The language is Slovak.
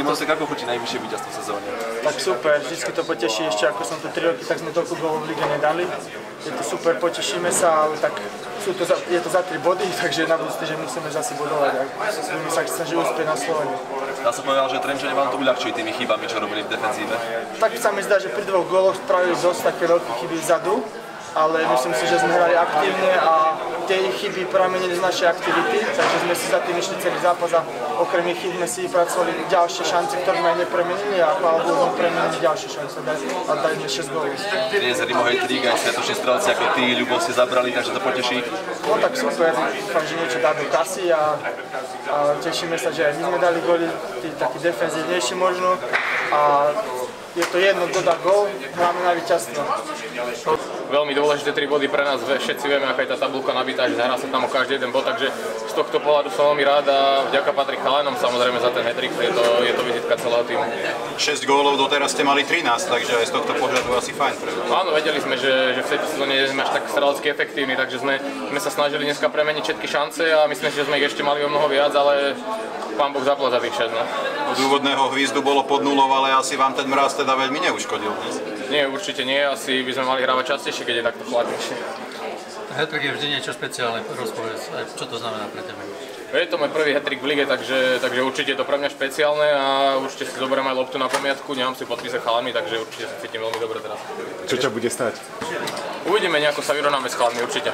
Mostek, ako chutí najvyššie víťazstvo v sezóne? Tak super, vždycky to poteší, ešte ako som tu 3 roky, tak sme toľko gólov v lige nedali. Je to super, potešíme sa, ale tak je to za 3 body, takže na budúci týždeň musíme zase bodovať a budeme sa snažiť uspieť na Slovene. Ja som povedal, že Trenčania vám to uľahčujú tými chybami, čo robili v defenzíve. Tak sa mi zdá, že pri 2 góloch spravili dosť také veľké chyby vzadu, ale myslím si, že sme hrali aktívne a tie chyby pramenili z našej aktivity, takže sme si za tým išli celý zápas a okrem ich chyb sme si pracovali ďalšie šance, ktoré sme aj nepremenili a chvála Bohu sme premenili ďalšie šance a dali sme 6 gólov. Dnes Rimo Hejtrík aj sviatoční strelci ako ty, Ľubov ste zabrali, takže to poteší. No tak super, dúfam, že niečo dá do kasy a tešíme sa, že aj my sme dali góly, taký defenzívnejší možno a je to jedno, kto dá gól, hráme na víťazstvo. Veľmi dôležité 3 body pre nás, všetci vieme, aká je tá tabuľka nabitá, že zahrá sa tam o každý jeden bod, takže z tohto pohľadu som veľmi rád a vďaka patrí chalanom samozrejme za ten hat-trick, je to vizitka celého týmu. 6 gólov, doteraz ste mali 13, takže aj z tohto pohľadu asi fajn pre vás. Áno, vedeli sme, že v tejto sezóne sme až tak strelecky efektívni, takže sme sa snažili dneska premeniť všetky šance a myslím si, že sme ich ešte mali o mnoho viac, ale pán Boh zaplať za tých 6. No. Od úvodného hvízdu bolo pod nulou, ale asi vám ten mráz teda veľmi neuškodil dnes. Nie, určite nie, asi by sme mali hrávať častejšie, keď je takto chladnejšie. Hat-trick je vždy niečo špeciálne, rozpovedz, čo to znamená pre teba? Je to môj prvý hat-trick v lige, takže určite je to pre mňa špeciálne a určite si zoberiem aj loptu na pamiatku, nemám si podpísať chalami, takže určite sa cítim veľmi dobre teraz. Čo ťa bude stať? Uvidíme, nejako sa vyrovnáme s chalami, určite.